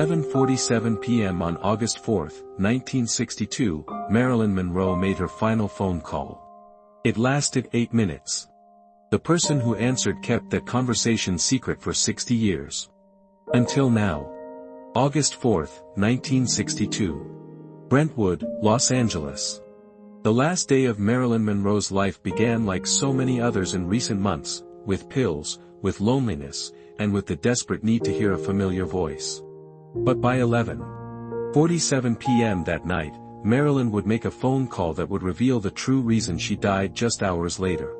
11:47 p.m. on August 4, 1962, Marilyn Monroe made her final phone call. It lasted 8 minutes. The person who answered kept that conversation secret for 60 years. Until now. August 4, 1962. Brentwood, Los Angeles. The last day of Marilyn Monroe's life began like so many others in recent months, with pills, with loneliness, and with the desperate need to hear a familiar voice. But by 11:47 p.m. that night, Marilyn would make a phone call that would reveal the true reason she died just hours later.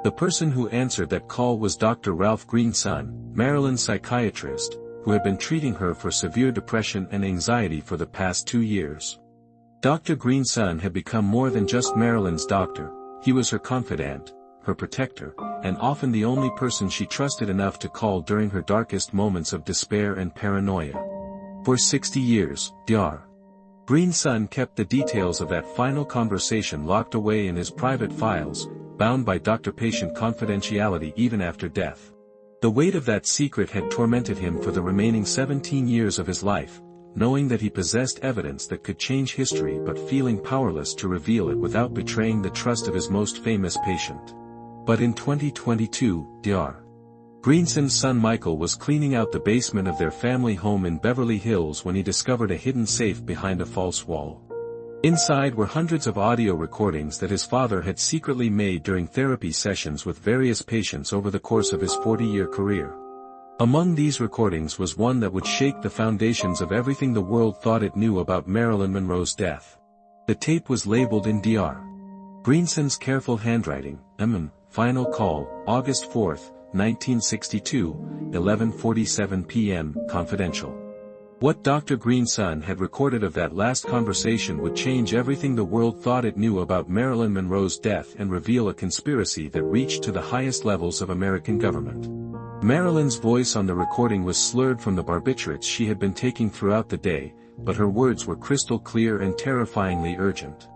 The person who answered that call was Dr. Ralph Greenson, Marilyn's psychiatrist, who had been treating her for severe depression and anxiety for the past 2 years. Dr. Greenson had become more than just Marilyn's doctor. He was her confidant, her protector, and often the only person she trusted enough to call during her darkest moments of despair and paranoia. For 60 years, Dr. Greenson kept the details of that final conversation locked away in his private files, bound by doctor-patient confidentiality even after death. The weight of that secret had tormented him for the remaining 17 years of his life, knowing that he possessed evidence that could change history but feeling powerless to reveal it without betraying the trust of his most famous patient. But in 2022, Dr. Greenson's son Michael was cleaning out the basement of their family home in Beverly Hills when he discovered a hidden safe behind a false wall. Inside were hundreds of audio recordings that his father had secretly made during therapy sessions with various patients over the course of his 40-year career. Among these recordings was one that would shake the foundations of everything the world thought it knew about Marilyn Monroe's death. The tape was labeled in Dr. Greenson's careful handwriting, Final Call, August 4, 1962, 11:47 p.m., confidential. What Dr. Greenson had recorded of that last conversation would change everything the world thought it knew about Marilyn Monroe's death and reveal a conspiracy that reached to the highest levels of American government. Marilyn's voice on the recording was slurred from the barbiturates she had been taking throughout the day, but her words were crystal clear and terrifyingly urgent.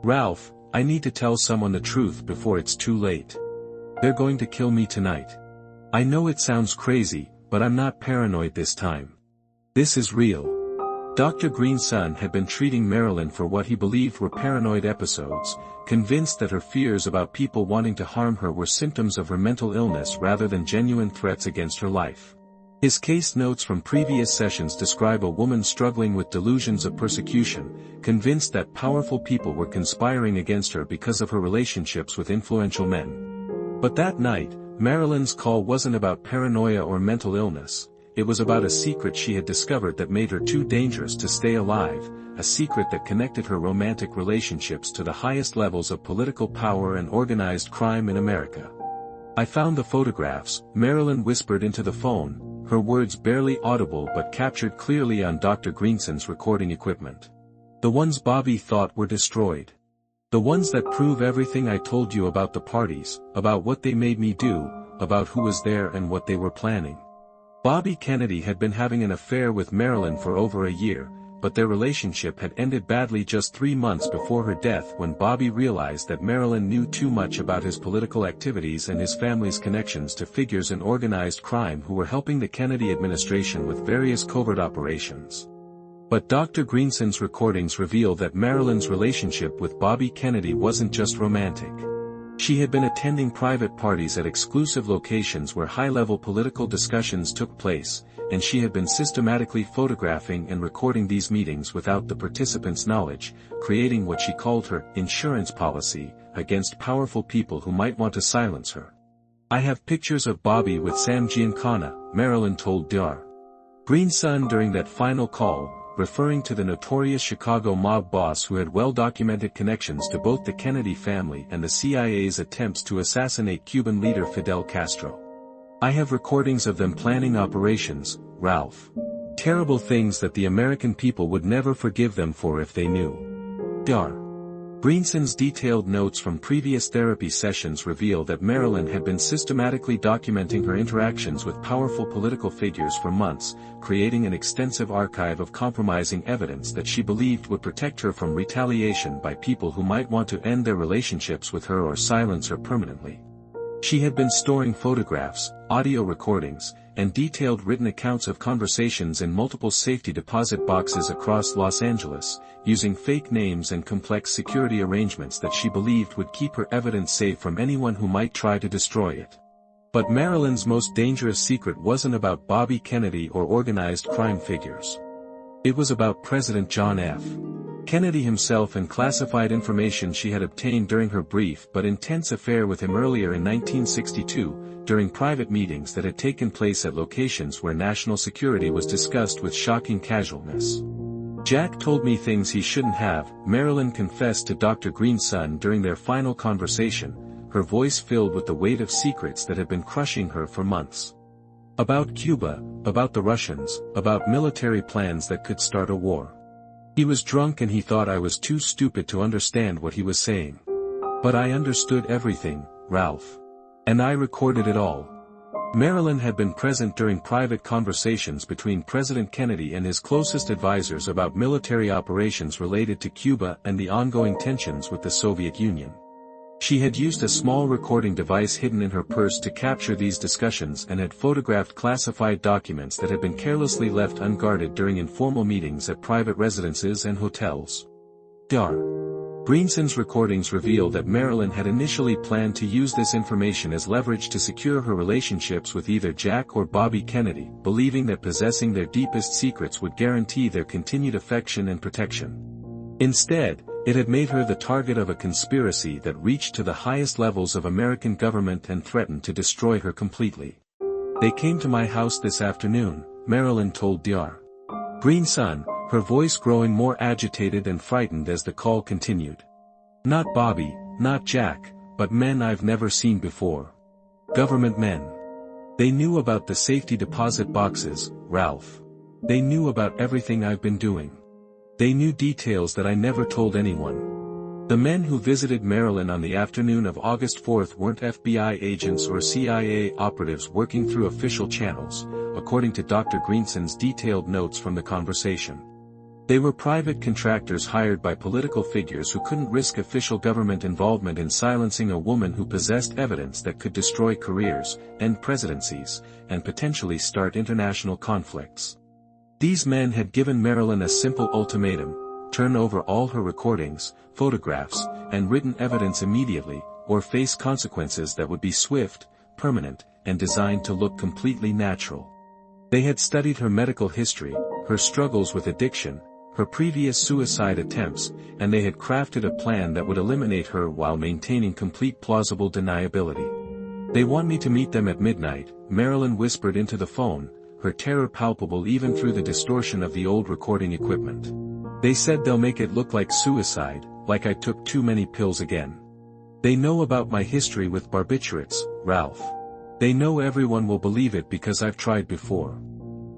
"Ralph, I need to tell someone the truth before it's too late. They're going to kill me tonight. I know it sounds crazy, but I'm not paranoid this time. This is real." Dr. Greenson had been treating Marilyn for what he believed were paranoid episodes, convinced that her fears about people wanting to harm her were symptoms of her mental illness rather than genuine threats against her life. His case notes from previous sessions describe a woman struggling with delusions of persecution, convinced that powerful people were conspiring against her because of her relationships with influential men. But that night, Marilyn's call wasn't about paranoia or mental illness. It was about a secret she had discovered that made her too dangerous to stay alive, a secret that connected her romantic relationships to the highest levels of political power and organized crime in America. "I found the photographs," Marilyn whispered into the phone, her words barely audible but captured clearly on Dr. Greenson's recording equipment. "The ones Bobby thought were destroyed. The ones that prove everything I told you about the parties, about what they made me do, about who was there and what they were planning." Bobby Kennedy had been having an affair with Marilyn for over a year, but their relationship had ended badly just 3 months before her death when Bobby realized that Marilyn knew too much about his political activities and his family's connections to figures in organized crime who were helping the Kennedy administration with various covert operations. But Dr. Greenson's recordings reveal that Marilyn's relationship with Bobby Kennedy wasn't just romantic. She had been attending private parties at exclusive locations where high-level political discussions took place, and she had been systematically photographing and recording these meetings without the participants' knowledge, creating what she called her insurance policy against powerful people who might want to silence her. "I have pictures of Bobby with Sam Giancana," Marilyn told Dr. Greenson during that final call, referring to the notorious Chicago mob boss who had well-documented connections to both the Kennedy family and the CIA's attempts to assassinate Cuban leader Fidel Castro. "I have recordings of them planning operations, Ralph. Terrible things that the American people would never forgive them for if they knew." Dr. Greenson's detailed notes from previous therapy sessions reveal that Marilyn had been systematically documenting her interactions with powerful political figures for months, creating an extensive archive of compromising evidence that she believed would protect her from retaliation by people who might want to end their relationships with her or silence her permanently. She had been storing photographs, audio recordings, and detailed written accounts of conversations in multiple safety deposit boxes across Los Angeles, using fake names and complex security arrangements that she believed would keep her evidence safe from anyone who might try to destroy it. But Marilyn's most dangerous secret wasn't about Bobby Kennedy or organized crime figures. It was about President John F. Kennedy himself and classified information she had obtained during her brief but intense affair with him earlier in 1962, during private meetings that had taken place at locations where national security was discussed with shocking casualness. "Jack told me things he shouldn't have," Marilyn confessed to Dr. Green's son during their final conversation, her voice filled with the weight of secrets that had been crushing her for months. About Cuba, about the Russians, about military plans that could start a war. He was drunk and he thought I was too stupid to understand what he was saying. But I understood everything, Ralph. And I recorded it all. Marilyn had been present during private conversations between President Kennedy and his closest advisors about military operations related to Cuba and the ongoing tensions with the Soviet Union. She had used a small recording device hidden in her purse to capture these discussions and had photographed classified documents that had been carelessly left unguarded during informal meetings at private residences and hotels. Dr. Greenson's recordings reveal that Marilyn had initially planned to use this information as leverage to secure her relationships with either Jack or Bobby Kennedy, believing that possessing their deepest secrets would guarantee their continued affection and protection. Instead, it had made her the target of a conspiracy that reached to the highest levels of American government and threatened to destroy her completely. "They came to my house this afternoon," Marilyn told Dr. Green's son, her voice growing more agitated and frightened as the call continued. "Not Bobby, not Jack, but men I've never seen before. Government men. They knew about the safety deposit boxes, Ralph. They knew about everything I've been doing. They knew details that I never told anyone." The men who visited Marilyn on the afternoon of August 4th weren't FBI agents or CIA operatives working through official channels, according to Dr. Greenson's detailed notes from the conversation. They were private contractors hired by political figures who couldn't risk official government involvement in silencing a woman who possessed evidence that could destroy careers, end presidencies, and potentially start international conflicts. These men had given Marilyn a simple ultimatum: turn over all her recordings, photographs, and written evidence immediately, or face consequences that would be swift, permanent, and designed to look completely natural. They had studied her medical history, her struggles with addiction, her previous suicide attempts, and they had crafted a plan that would eliminate her while maintaining complete plausible deniability. "They want me to meet them at midnight," Marilyn whispered into the phone, her terror palpable even through the distortion of the old recording equipment. "They said they'll make it look like suicide, like I took too many pills again. They know about my history with barbiturates, Ralph. They know everyone will believe it because I've tried before."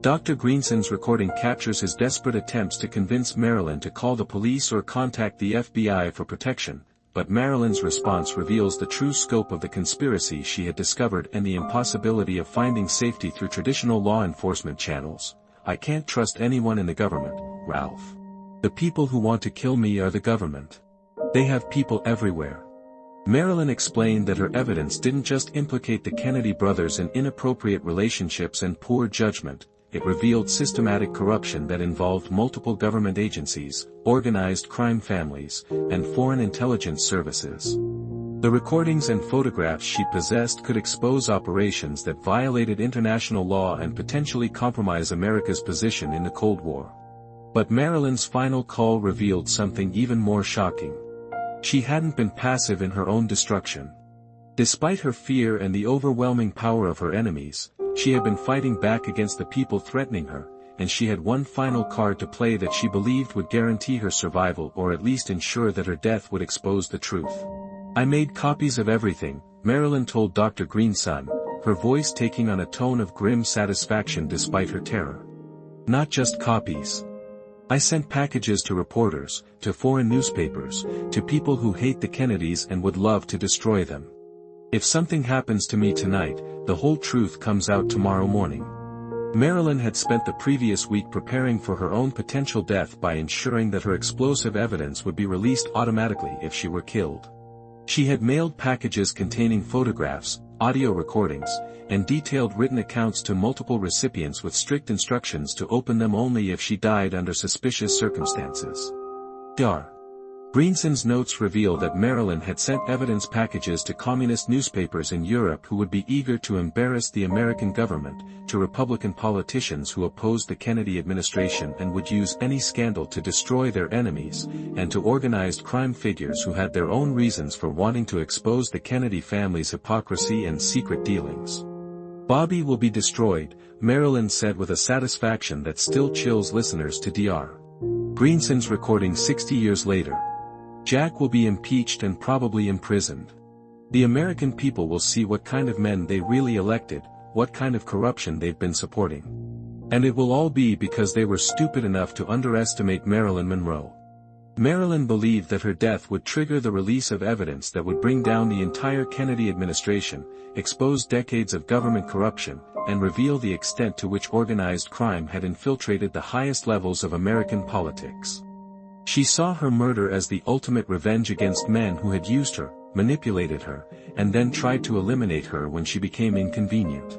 Dr. Greenson's recording captures his desperate attempts to convince Marilyn to call the police or contact the FBI for protection, but Marilyn's response reveals the true scope of the conspiracy she had discovered and the impossibility of finding safety through traditional law enforcement channels. "I can't trust anyone in the government, Ralph. The people who want to kill me are the government. They have people everywhere." Marilyn explained that her evidence didn't just implicate the Kennedy brothers in inappropriate relationships and poor judgment, it revealed systematic corruption that involved multiple government agencies, organized crime families, and foreign intelligence services. The recordings and photographs she possessed could expose operations that violated international law and potentially compromise America's position in the Cold War. But Marilyn's final call revealed something even more shocking. She hadn't been passive in her own destruction. Despite her fear and the overwhelming power of her enemies, she had been fighting back against the people threatening her, and she had one final card to play that she believed would guarantee her survival or at least ensure that her death would expose the truth. "I made copies of everything," Marilyn told Dr. Green's son, her voice taking on a tone of grim satisfaction despite her terror. "Not just copies. I sent packages to reporters, to foreign newspapers, to people who hate the Kennedys and would love to destroy them. If something happens to me tonight, the whole truth comes out tomorrow morning." Marilyn had spent the previous week preparing for her own potential death by ensuring that her explosive evidence would be released automatically if she were killed. She had mailed packages containing photographs, audio recordings, and detailed written accounts to multiple recipients with strict instructions to open them only if she died under suspicious circumstances. Dr. Greenson's notes reveal that Marilyn had sent evidence packages to communist newspapers in Europe who would be eager to embarrass the American government, to Republican politicians who opposed the Kennedy administration and would use any scandal to destroy their enemies, and to organized crime figures who had their own reasons for wanting to expose the Kennedy family's hypocrisy and secret dealings. "Bobby will be destroyed," Marilyn said with a satisfaction that still chills listeners to Dr. Greenson's recording 60 years later. "Jack will be impeached and probably imprisoned. The American people will see what kind of men they really elected, what kind of corruption they've been supporting. And it will all be because they were stupid enough to underestimate Marilyn Monroe." Marilyn believed that her death would trigger the release of evidence that would bring down the entire Kennedy administration, expose decades of government corruption, and reveal the extent to which organized crime had infiltrated the highest levels of American politics. She saw her murder as the ultimate revenge against men who had used her, manipulated her, and then tried to eliminate her when she became inconvenient.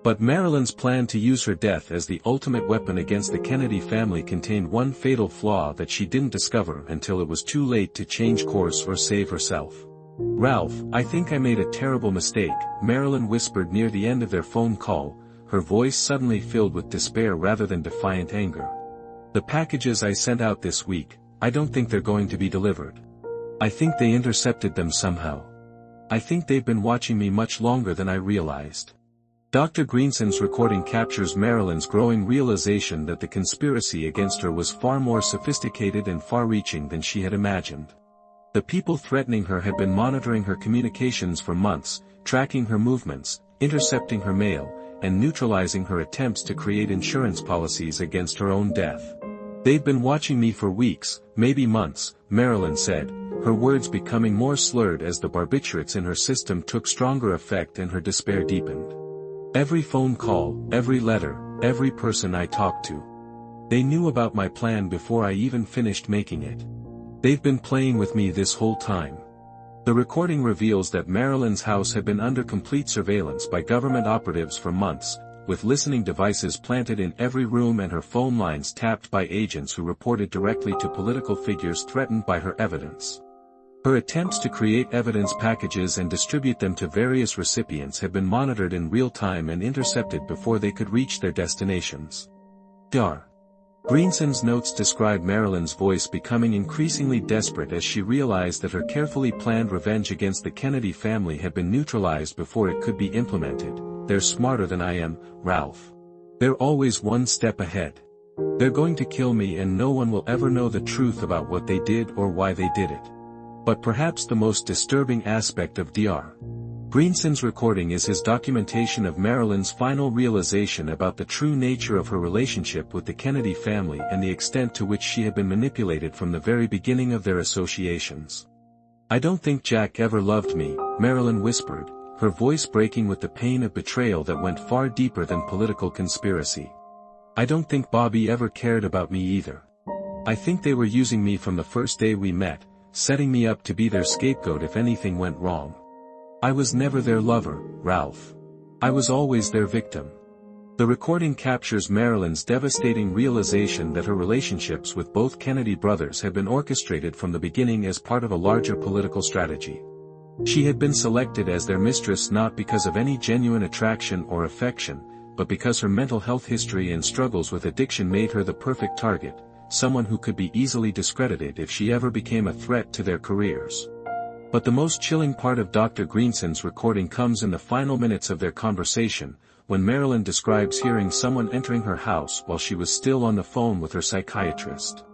But Marilyn's plan to use her death as the ultimate weapon against the Kennedy family contained one fatal flaw that she didn't discover until it was too late to change course or save herself. "Ralph, I think I made a terrible mistake," Marilyn whispered near the end of their phone call, her voice suddenly filled with despair rather than defiant anger. "The packages I sent out this week, I don't think they're going to be delivered. I think they intercepted them somehow. I think they've been watching me much longer than I realized." Dr. Greenson's recording captures Marilyn's growing realization that the conspiracy against her was far more sophisticated and far-reaching than she had imagined. The people threatening her had been monitoring her communications for months, tracking her movements, intercepting her mail, and neutralizing her attempts to create insurance policies against her own death. "They've been watching me for weeks, maybe months," Marilyn said, her words becoming more slurred as the barbiturates in her system took stronger effect and her despair deepened. "Every phone call, every letter, every person I talked to. They knew about my plan before I even finished making it. They've been playing with me this whole time." The recording reveals that Marilyn's house had been under complete surveillance by government operatives for months, with listening devices planted in every room and her phone lines tapped by agents who reported directly to political figures threatened by her evidence. Her attempts to create evidence packages and distribute them to various recipients had been monitored in real time and intercepted before they could reach their destinations. Dr. Greenson's notes describe Marilyn's voice becoming increasingly desperate as she realized that her carefully planned revenge against the Kennedy family had been neutralized before it could be implemented. "They're smarter than I am, Ralph. They're always one step ahead. They're going to kill me and no one will ever know the truth about what they did or why they did it." But perhaps the most disturbing aspect of Dr. Greenson's recording is his documentation of Marilyn's final realization about the true nature of her relationship with the Kennedy family and the extent to which she had been manipulated from the very beginning of their associations. "I don't think Jack ever loved me," Marilyn whispered, her voice breaking with the pain of betrayal that went far deeper than political conspiracy. "I don't think Bobby ever cared about me either. I think they were using me from the first day we met, setting me up to be their scapegoat if anything went wrong. I was never their lover, Ralph. I was always their victim." The recording captures Marilyn's devastating realization that her relationships with both Kennedy brothers had been orchestrated from the beginning as part of a larger political strategy. She had been selected as their mistress not because of any genuine attraction or affection, but because her mental health history and struggles with addiction made her the perfect target, someone who could be easily discredited if she ever became a threat to their careers. But the most chilling part of Dr. Greenson's recording comes in the final minutes of their conversation, when Marilyn describes hearing someone entering her house while she was still on the phone with her psychiatrist.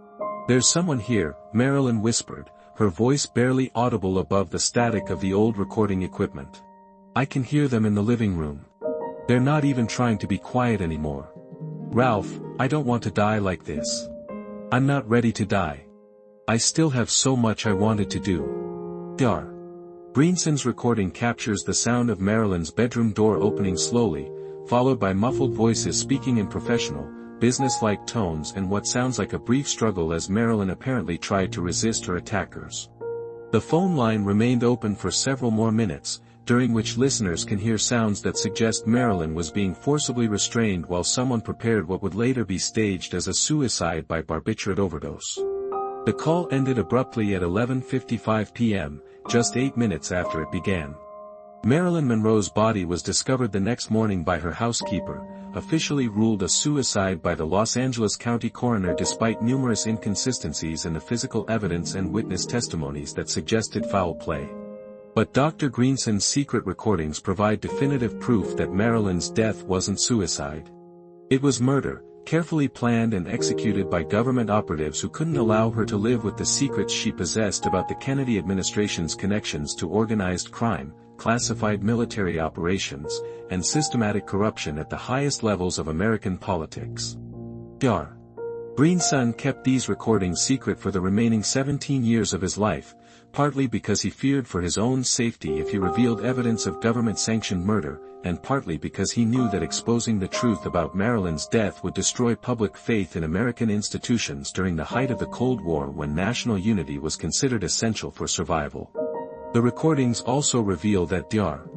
"There's someone here," Marilyn whispered, her voice barely audible above the static of the old recording equipment. "I can hear them in the living room. They're not even trying to be quiet anymore. Ralph, I don't want to die like this. I'm not ready to die. I still have so much I wanted to do." Dr. Greenson's recording captures the sound of Marilyn's bedroom door opening slowly, followed by muffled voices speaking in professional, business-like tones and what sounds like a brief struggle as Marilyn apparently tried to resist her attackers. The phone line remained open for several more minutes, during which listeners can hear sounds that suggest Marilyn was being forcibly restrained while someone prepared what would later be staged as a suicide by barbiturate overdose. The call ended abruptly at 11:55 p.m., just 8 minutes after it began. Marilyn Monroe's body was discovered the next morning by her housekeeper, officially ruled a suicide by the Los Angeles County coroner despite numerous inconsistencies in the physical evidence and witness testimonies that suggested foul play. But Dr. Greenson's secret recordings provide definitive proof that Marilyn's death wasn't suicide. It was murder, carefully planned and executed by government operatives who couldn't allow her to live with the secrets she possessed about the Kennedy administration's connections to organized crime, classified military operations, and systematic corruption at the highest levels of American politics. Dr. Greenson kept these recordings secret for the remaining 17 years of his life, partly because he feared for his own safety if he revealed evidence of government-sanctioned murder, and partly because he knew that exposing the truth about Marilyn's death would destroy public faith in American institutions during the height of the Cold War when national unity was considered essential for survival. The recordings also reveal that Dr.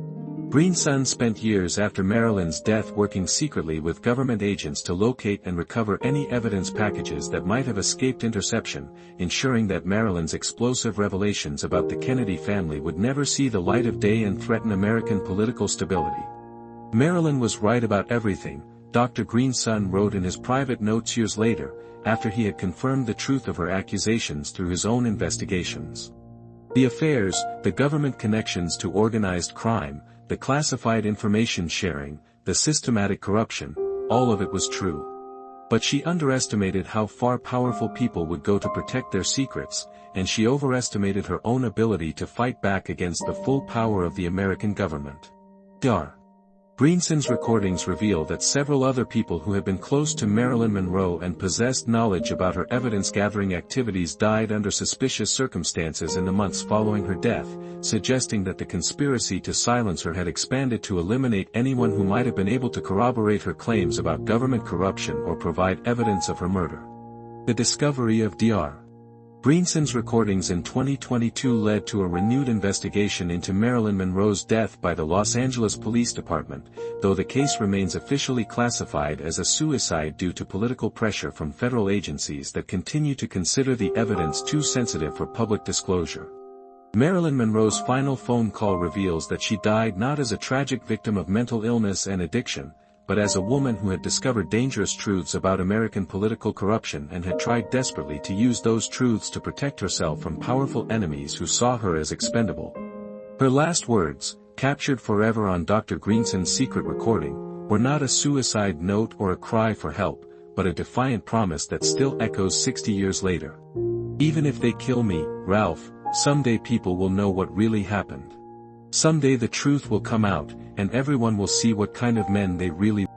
Greenson spent years after Marilyn's death working secretly with government agents to locate and recover any evidence packages that might have escaped interception, ensuring that Marilyn's explosive revelations about the Kennedy family would never see the light of day and threaten American political stability. Marilyn was right about everything, Dr. Greenson wrote in his private notes years later, after he had confirmed the truth of her accusations through his own investigations. The affairs, the government connections to organized crime, the classified information sharing, the systematic corruption, all of it was true. But she underestimated how far powerful people would go to protect their secrets, and she overestimated her own ability to fight back against the full power of the American government. Dr. Greenson's recordings reveal that several other people who had been close to Marilyn Monroe and possessed knowledge about her evidence-gathering activities died under suspicious circumstances in the months following her death, suggesting that the conspiracy to silence her had expanded to eliminate anyone who might have been able to corroborate her claims about government corruption or provide evidence of her murder. The discovery of Dr. Greenson's recordings in 2022 led to a renewed investigation into Marilyn Monroe's death by the Los Angeles Police Department, though the case remains officially classified as a suicide due to political pressure from federal agencies that continue to consider the evidence too sensitive for public disclosure. Marilyn Monroe's final phone call reveals that she died not as a tragic victim of mental illness and addiction, but as a woman who had discovered dangerous truths about American political corruption and had tried desperately to use those truths to protect herself from powerful enemies who saw her as expendable. Her last words, captured forever on Dr. Greenson's secret recording, were not a suicide note or a cry for help, but a defiant promise that still echoes 60 years later. Even if they kill me, Ralph, someday people will know what really happened. Someday the truth will come out, and everyone will see what kind of men they really were.